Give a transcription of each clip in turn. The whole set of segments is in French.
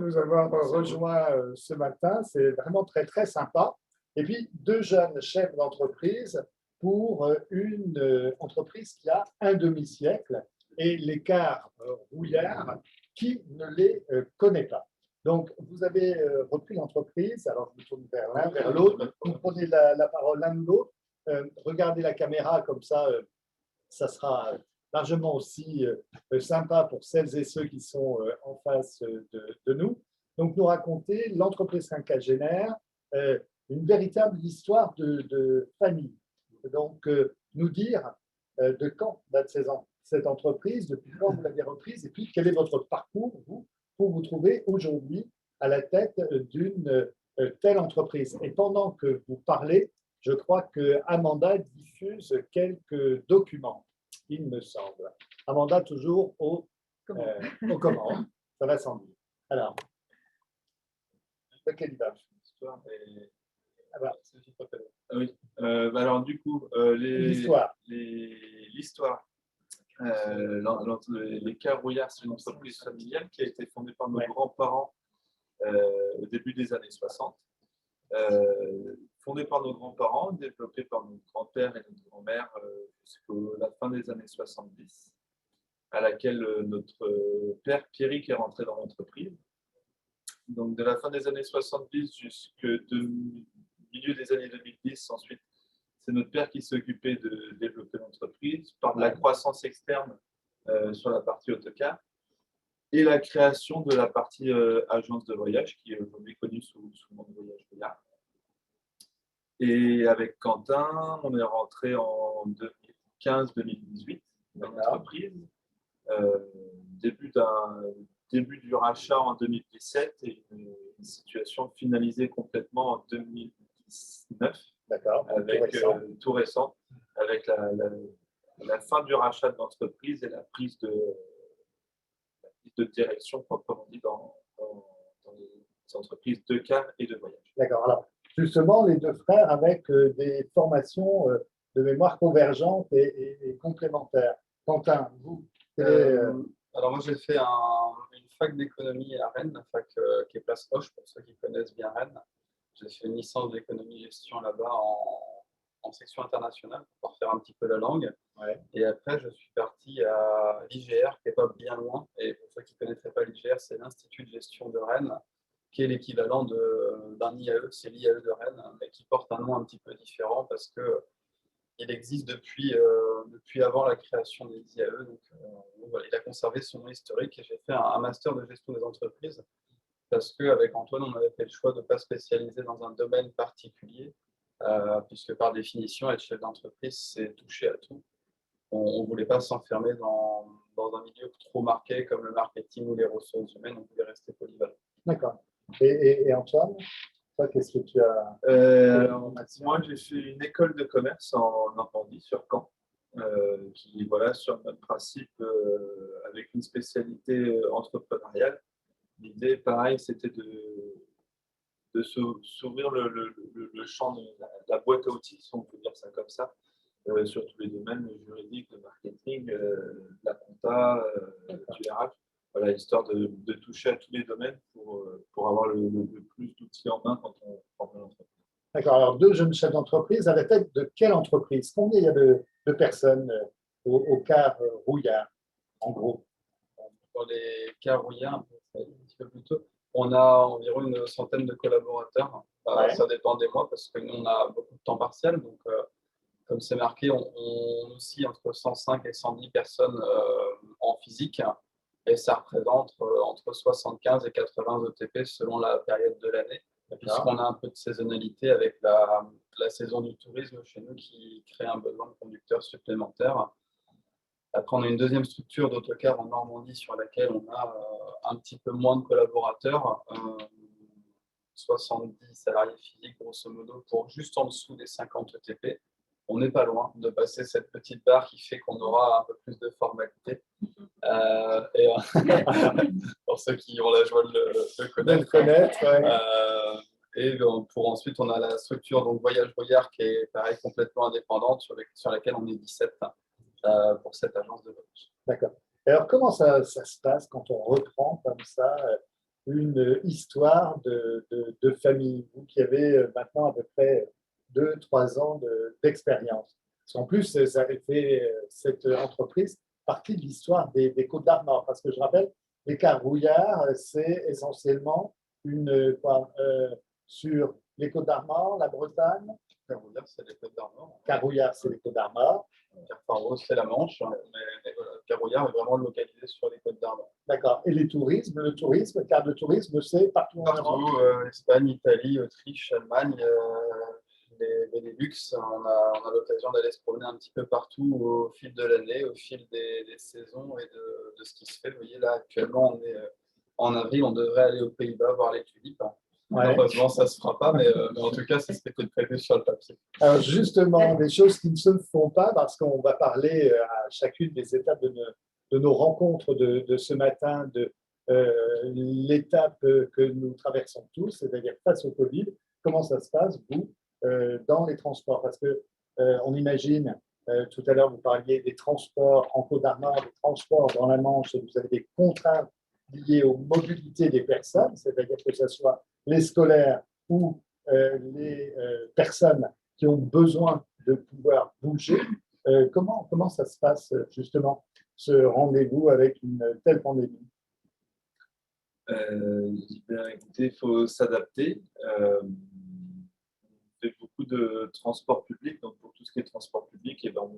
vous avoir rejoint ce matin. C'est vraiment très, très sympa. Et puis, deux jeunes chefs d'entreprise pour une entreprise qui a un demi-siècle et l'écart Rouillard qui ne les connaît pas. Donc, vous avez repris l'entreprise. Alors, je me tourne vers l'un, vers l'autre. Vous prenez la parole l'un ou l'autre. Regardez la caméra, comme ça sera largement aussi sympa pour celles et ceux qui sont en face de nous. Donc, nous raconter l'entreprise quinquagénaire, une véritable histoire de famille. Donc, nous dire de quand date cette entreprise, depuis quand vous l'avez reprise, et puis quel est votre parcours, vous, pour vous trouver aujourd'hui à la tête d'une telle entreprise. Et pendant que vous parlez, je crois que Amanda diffuse quelques documents, il me semble. Amanda, toujours aux commandes. Ça va sans dire. Alors, de quelle image? Oui. Alors du coup, l'histoire. Les Carouillards, c'est une entreprise familiale qui a été fondée par nos grands-parents au début des années 60. Fondée par nos grands-parents, développée par notre grand-père et notre grand-mère jusqu'à la fin des années 70, à laquelle notre père Pierrick est rentré dans l'entreprise. Donc de la fin des années 70 jusqu'au milieu des années 2010, ensuite, c'est notre père qui s'est occupé de développer l'entreprise par de la croissance externe sur la partie autocar et la création de la partie agence de voyage qui est aujourd'hui connue sous le nom de Voyage Rouillard. Et avec Quentin, on est rentré en 2015-2018 dans l'entreprise. Début du rachat en 2017 et une situation finalisée complètement en 2019. Avec tout récent, avec la fin du rachat de l'entreprise et la prise de direction proprement dit dans les entreprises de car et de voyage. D'accord. Alors, justement, les deux frères avec des formations de mémoire convergentes et complémentaires. Quentin, vous Alors moi, j'ai fait une fac d'économie à Rennes, la fac qui est Place Hoche, pour ceux qui connaissent bien Rennes. J'ai fait une licence d'économie-gestion là-bas en section internationale pour faire un petit peu la langue. Ouais. Et après, je suis parti à l'IGR, qui n'est pas bien loin. Et pour ceux qui ne connaîtraient pas l'IGR, c'est l'Institut de gestion de Rennes, qui est l'équivalent d'un IAE, c'est l'IAE de Rennes, mais qui porte un nom un petit peu différent parce qu'il existe depuis avant la création des IAE. Donc, voilà, il a conservé son nom historique et j'ai fait un master de gestion des entreprises parce qu'avec Antoine, on avait fait le choix de ne pas spécialiser dans un domaine particulier, puisque par définition, être chef d'entreprise, c'est toucher à tout. On ne voulait pas s'enfermer dans un milieu trop marqué comme le marketing ou les ressources humaines, on voulait rester polyvalent. D'accord. Et Antoine, toi, qu'est-ce que tu as moi, j'ai fait une école de commerce en Normandie, sur Caen, qui, voilà, sur le même principe, avec une spécialité entrepreneuriale. L'idée, pareil, c'était de s'ouvrir le champ de la boîte à outils, si on peut dire ça comme ça, sur tous les domaines, le juridique, le marketing, la compta, du RH. Voilà, histoire de toucher à tous les domaines pour avoir le plus d'outils en main quand on forme l'entreprise. D'accord. Alors, deux jeunes chefs d'entreprise à la tête de quelle entreprise? Combien il y a de personnes au car Rouillard, en gros? Dans les cars Rouillard, un petit peu plus tôt, on a environ une centaine de collaborateurs. Ouais. Ça dépend des mois parce que nous, on a beaucoup de temps partiel. Donc, comme c'est marqué, on oscille entre 105 et 110 personnes en physique. Et ça représente entre 75 et 80 ETP selon la période de l'année, puisqu'on a un peu de saisonnalité avec la saison du tourisme chez nous qui crée un besoin de conducteurs supplémentaires. Après, on a une deuxième structure d'autocar en Normandie sur laquelle on a un petit peu moins de collaborateurs, 70 salariés physiques grosso modo, pour juste en dessous des 50 ETP. On n'est pas loin de passer cette petite barre qui fait qu'on aura un peu plus de formalité. Pour ceux qui ont la joie de le connaître. Ouais. Et pour ensuite, on a la structure donc Voyage Rouillard qui est pareil complètement indépendante sur laquelle on est 17 pour cette agence de voyage. D'accord. Alors, comment ça se passe quand on reprend comme ça une histoire de famille, vous qui avez maintenant à peu près 2, 3 ans d'expérience. Parce qu'en plus, ça avait fait cette entreprise partie de l'histoire des Côtes d'Armor. Parce que je rappelle, les Carouillards, c'est essentiellement sur les Côtes d'Armor, la Bretagne. Carouillard, c'est les Côtes d'Armor. Carouillard, c'est les Côtes d'Armor. Carparo, c'est la Manche, mais voilà, Carouillard est vraiment localisé sur les Côtes d'Armor. D'accord. Et le tourisme, car le tourisme, c'est partout en Europe. Partout, Espagne, Italie, Autriche, Allemagne, les Benelux, on a l'occasion d'aller se promener un petit peu partout au fil de l'année, au fil des saisons et de ce qui se fait. Vous voyez, là, actuellement, on est en avril, on devrait aller aux Pays-Bas voir les tulipes. Ouais. Heureusement, ça ne se fera pas, mais en tout cas, c'est ce qui était prévu sur le papier. Alors justement, des choses qui ne se font pas, parce qu'on va parler à chacune des étapes de nos rencontres de ce matin, de l'étape que nous traversons tous, c'est-à-dire face au Covid. Comment ça se passe, vous, dans les transports? Parce que on imagine, tout à l'heure, vous parliez des transports en Côte d'Armor, des transports dans la Manche, et vous avez des contraintes liées aux mobilités des personnes, c'est-à-dire que ce soit les scolaires ou les personnes qui ont besoin de pouvoir bouger. Comment ça se passe justement, ce rendez-vous avec une telle pandémie? Écoutez, il faut s'adapter. On fait beaucoup de transport public, donc pour tout ce qui est transport public, et ben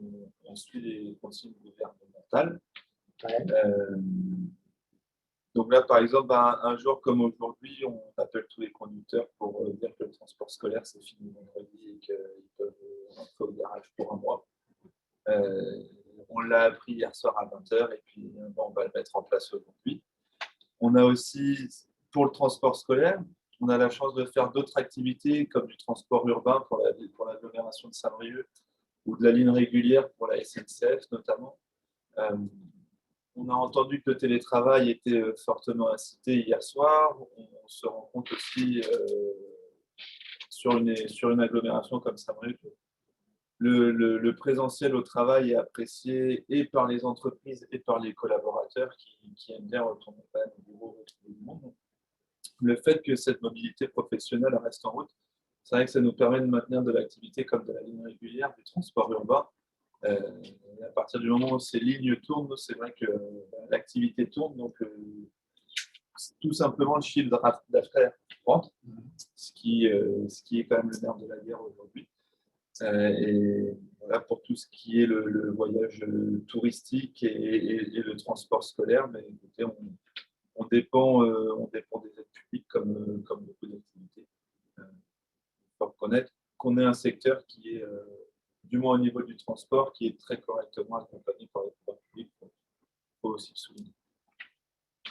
on suit les consignes gouvernementales. Ouais. Donc là, par exemple, un jour comme aujourd'hui, on appelle tous les conducteurs pour dire que le transport scolaire, c'est fini vendredi et qu'ils peuvent rentrer au garage pour un mois. On l'a appris hier soir à 20h et puis on va le mettre en place aujourd'hui. On a aussi, pour le transport scolaire, on a la chance de faire d'autres activités comme du transport urbain pour l'agglomération de Saint-Brieuc ou de la ligne régulière pour la SNCF notamment. On a entendu que le télétravail était fortement incité hier soir. On se rend compte aussi sur une agglomération comme Saint-Brieuc, le présentiel au travail est apprécié et par les entreprises et par les collaborateurs qui aiment bien retourner au bureau, retrouver du monde. Le fait que cette mobilité professionnelle reste en route, c'est vrai que ça nous permet de maintenir de l'activité comme de la ligne régulière, du transport urbain. À partir du moment où ces lignes tournent, c'est vrai que l'activité tourne, donc tout simplement le chiffre d'affaires rentre, ce qui est quand même le nerf de la guerre aujourd'hui. Et voilà pour tout ce qui est le voyage touristique et le transport scolaire, mais écoutez, on dépend des aides publiques comme beaucoup d'activités. Il faut reconnaître qu'on est un secteur qui est du moins au niveau du transport, qui est très correctement accompagné par les pouvoirs publics. Il faut aussi le souligner.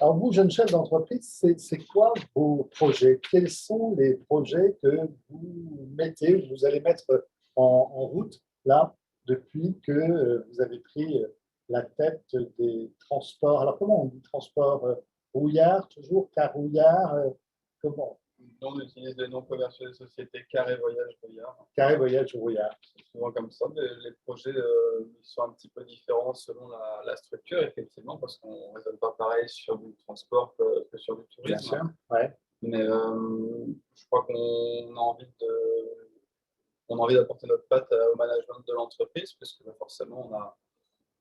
Alors vous, jeune chef d'entreprise, c'est quoi vos projets? Quels sont les projets que vous mettez, vous allez mettre en route là, depuis que vous avez pris la tête des transports? Alors comment on dit transport rouillard, toujours carouillard, comment? On utilise les noms commerciaux des sociétés Carré Voyage Rouillard. Carré Voyage Rouillard. C'est souvent comme ça, mais les projets sont un petit peu différents selon la structure, effectivement, parce qu'on ne raisonne pas pareil sur du transport que sur du tourisme. Bien sûr, ouais. Mais je crois qu'on a envie d'apporter notre patte au management de l'entreprise, puisque forcément,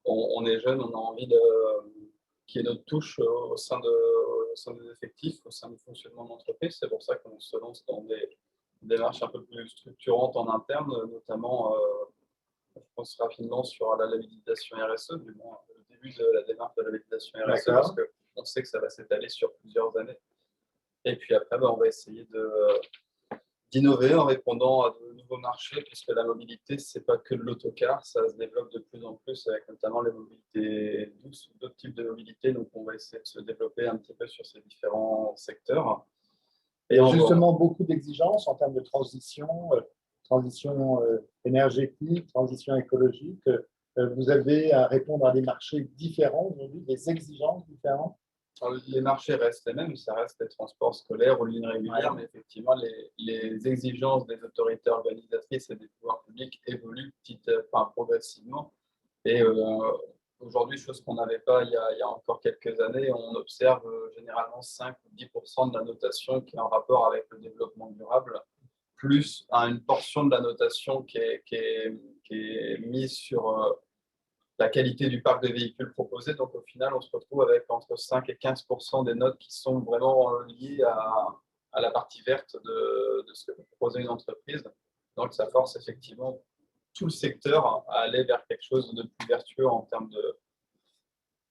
on est jeune, on a envie qu'il y ait notre touche au sein des effectifs, au sein du fonctionnement de l'entreprise. C'est pour ça qu'on se lance dans des démarches un peu plus structurantes en interne, notamment, je pense rapidement sur la labellisation RSE, du moins le début de la démarche de la labellisation RSE, parce qu'on sait que ça va s'étaler sur plusieurs années. Et puis après, on va essayer d'innover en répondant à de nouveaux marchés, puisque la mobilité, ce n'est pas que de l'autocar, ça se développe de plus en plus avec notamment les mobilités douces ou d'autres types de mobilité. Donc, on va essayer de se développer un petit peu sur ces différents secteurs. Et justement, beaucoup d'exigences en termes de transition énergétique, transition écologique. Vous avez à répondre à des marchés différents aujourd'hui, des exigences différentes? Alors, les marchés restent les mêmes, ça reste les transports scolaires ou lignes régulières, mais effectivement, les exigences des autorités organisatrices et des pouvoirs publics évoluent progressivement. Et Aujourd'hui, chose qu'on n'avait pas il y a encore quelques années, on observe généralement 5 ou 10% de la notation qui est en rapport avec le développement durable, plus une portion de la notation qui est mise sur la qualité du parc de véhicules proposés. Donc au final, on se retrouve avec entre 5 et 15% des notes qui sont vraiment liées à la partie verte de ce que peut proposer une entreprise. Donc ça force effectivement tout le secteur à aller vers quelque chose de plus vertueux en termes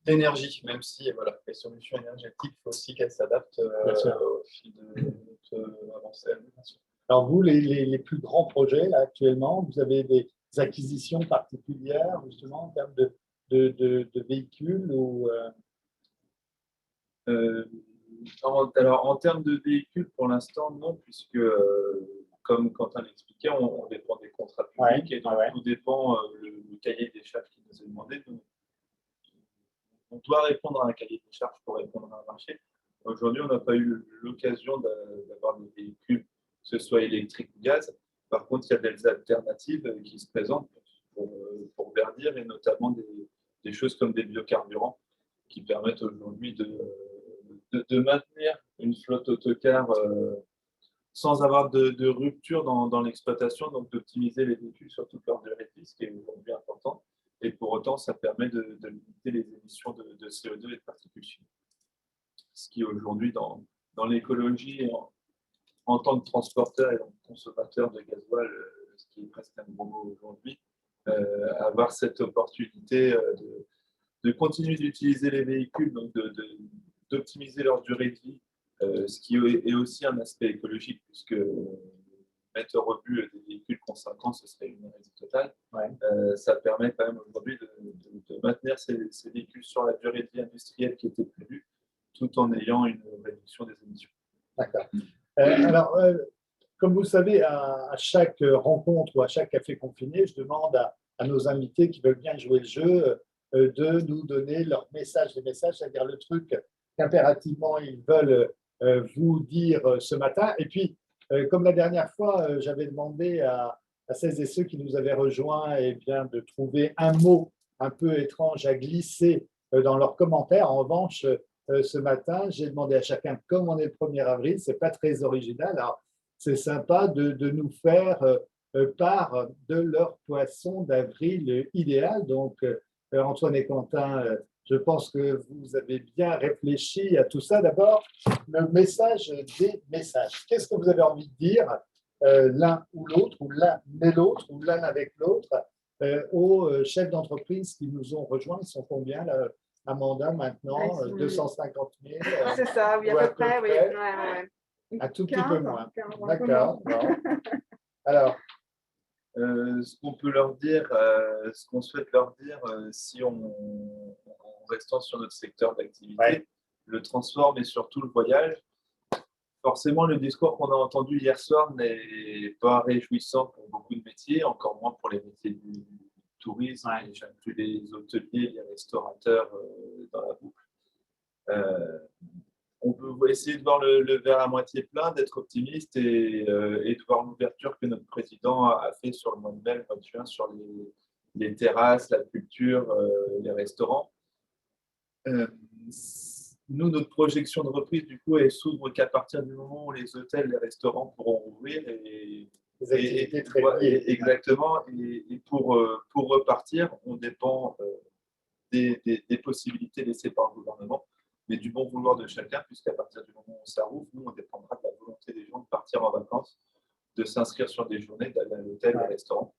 d'énergie, même si voilà, les solutions énergétiques, il faut aussi qu'elles s'adaptent au fil de notre avancée. Alors vous, les plus grands projets là, actuellement, vous avez des acquisitions particulières justement en termes de véhicules ou Alors, en termes de véhicules, pour l'instant, non, puisque, comme Quentin l'expliquait, on dépend des contrats publics et donc tout dépend le cahier des charges qui nous est demandé. Donc, on doit répondre à un cahier des charges pour répondre à un marché. Aujourd'hui, on n'a pas eu l'occasion d'avoir des véhicules, que ce soit électrique ou gaz. Par contre, il y a des alternatives qui se présentent pour verdir, et notamment des choses comme des biocarburants qui permettent aujourd'hui de maintenir une flotte autocar sans avoir de rupture dans l'exploitation, donc d'optimiser les véhicules sur toute leur durée de vie, ce qui est aujourd'hui important. Et pour autant, ça permet de limiter les émissions de CO2 et de particules fines. Ce qui aujourd'hui, dans l'écologie, en tant que transporteur et consommateur de gasoil, ce qui est presque un gros mot aujourd'hui, avoir cette opportunité de continuer d'utiliser les véhicules, donc d'optimiser leur durée de vie, ce qui est aussi un aspect écologique, puisque mettre au rebut des véhicules qui ont 5 ans, ce serait une hérésie totale. Ça permet quand même aujourd'hui de maintenir ces véhicules sur la durée de vie industrielle qui était prévue, tout en ayant une réduction des émissions. D'accord. Alors, comme vous le savez, à chaque rencontre ou à chaque café confiné, je demande à nos invités qui veulent bien jouer le jeu de nous donner leur message, c'est-à-dire le truc qu'impérativement ils veulent vous dire ce matin. Et puis, comme la dernière fois, j'avais demandé à celles et ceux qui nous avaient rejoints de trouver un mot un peu étrange à glisser dans leurs commentaires. En revanche, ce matin, j'ai demandé à chacun, comme on est le 1er avril, ce n'est pas très original, alors c'est sympa de nous faire part de leur poisson d'avril idéal. Donc, Antoine et Quentin, je pense que vous avez bien réfléchi à tout ça. D'abord, le message des messages. Qu'est-ce que vous avez envie de dire l'un ou l'autre, ou l'un et l'autre, ou l'un avec l'autre, aux chefs d'entreprise qui nous ont rejoints? Ils sont combien là, Amanda, maintenant? 250 000 C'est ça, oui, à peu près. Oui. Ouais. Un tout petit peu moins. 15, D'accord. Bon. Alors, ce qu'on peut leur dire, ce qu'on souhaite leur dire, si en restant sur notre secteur d'activité, le transport, mais surtout le voyage, forcément, le discours qu'on a entendu hier soir n'est pas réjouissant pour beaucoup de métiers, encore moins pour les métiers du tourisme, et j'inclus les hôteliers, les restaurateurs dans la boucle. On peut essayer de voir le verre à moitié plein, d'être optimiste et de voir l'ouverture que notre président a fait sur le mois de mai, le mois de juin, sur les terrasses, la culture, les restaurants. Nous, notre projection de reprise, du coup, elle s'ouvre qu'à partir du moment où les hôtels, les restaurants pourront rouvrir les activités très liées. Exactement. Et pour repartir, on dépend des possibilités laissées par le gouvernement, mais du bon vouloir de chacun, puisqu'à partir du moment où ça rouvre, nous, on dépendra de la volonté des gens de partir en vacances, de s'inscrire sur des journées, d'aller à l'hôtel, au restaurant.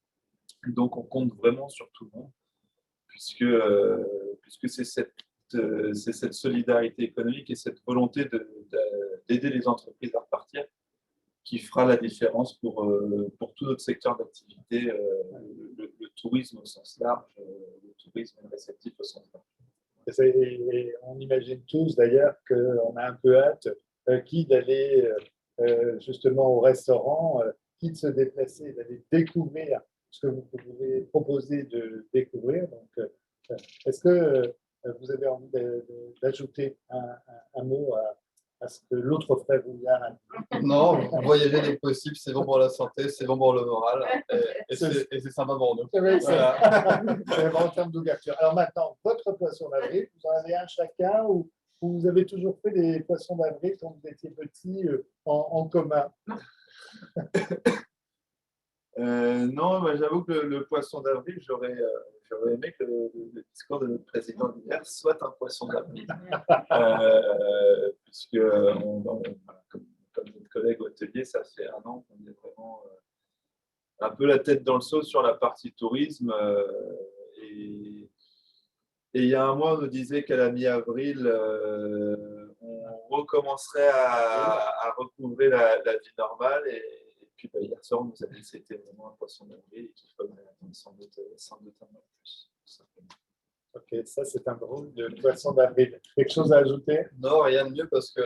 Donc, on compte vraiment sur tout le monde, puisque c'est cette solidarité économique et cette volonté d'aider les entreprises à repartir qui fera la différence pour tout notre secteur d'activité, le tourisme au sens large, le tourisme réceptif au sens large. Et on imagine tous d'ailleurs qu'on a un peu hâte, qui d'aller justement au restaurant, qui de se déplacer, d'aller découvrir ce que vous pouvez proposer de découvrir. Donc, est-ce que vous avez envie d'ajouter un mot à ce que l'autre frère William a dit. Non, voyager dès que possible, c'est bon pour la santé, c'est bon pour le moral et c'est sympa pour nous. C'est vrai, Voilà. c'est en termes d'ouverture. Alors maintenant, votre poisson d'avril, vous en avez un chacun ou vous avez toujours fait des poissons d'avril quand vous étiez petit en commun? Non, bah, j'avoue que le poisson d'avril, j'aurais aimé que le discours de notre président d'hier soit un poisson d'avril. Puisque, comme notre collègue hôtelier, ça fait un an qu'on est vraiment un peu la tête dans le seau sur la partie tourisme. Et il y a un mois, on nous disait qu'à la mi-avril, on recommencerait à recouvrer la vie normale. Et puis bah, hier soir, on nous a dit que c'était vraiment un poisson d'avril et qu'il fallait attendre sans doute un mois de plus. Ok, ça c'est un drôle de poisson d'avril. Quelque chose à ajouter? Non, rien de mieux parce que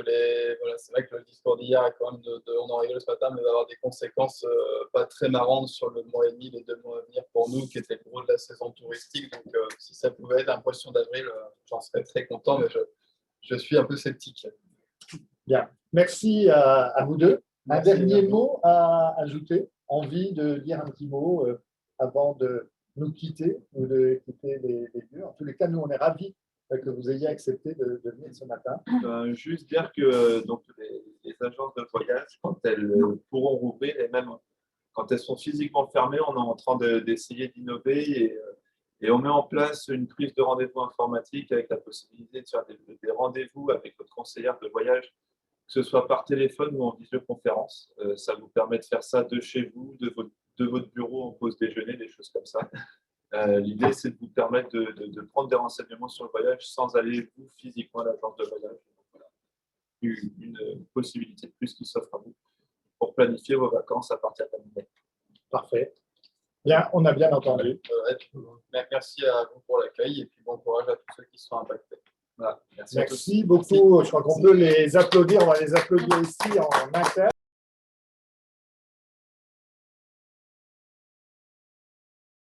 voilà, c'est vrai que le discours d'hier, quand même, on en rigole ce matin, mais va avoir des conséquences pas très marrantes sur le mois et demi, les 2 mois à venir pour nous, qui était le gros de la saison touristique. Donc, si ça pouvait être un poisson d'avril, j'en serais très content, mais je suis un peu sceptique. Bien, merci à vous deux. Merci, un dernier bien. mot à ajouter? Envie de dire un petit mot avant de nous quitter ou de quitter les lieux? En tous les cas, nous, on est ravis que vous ayez accepté de venir ce matin. Juste dire que donc, les agences de voyage, quand elles pourront rouvrir, et même quand elles sont physiquement fermées, on est en train d'essayer d'innover et on met en place une prise de rendez-vous informatique avec la possibilité de faire des rendez-vous avec votre conseillère de voyage, que ce soit par téléphone ou en visioconférence. Ça vous permet de faire ça de chez vous, de votre bureau en pause déjeuner, des choses comme ça. L'idée, c'est de vous permettre de prendre des renseignements sur le voyage sans aller vous physiquement à l'agence de voyage. Donc, voilà. Une possibilité de plus qui s'offre à vous pour planifier vos vacances à partir de la mi-mai. Parfait. Bien, on a bien entendu. Merci à vous pour l'accueil et puis bon courage à tous ceux qui sont impactés. Voilà. Merci beaucoup. Je crois qu'on peut les applaudir. On va les applaudir ici en interne.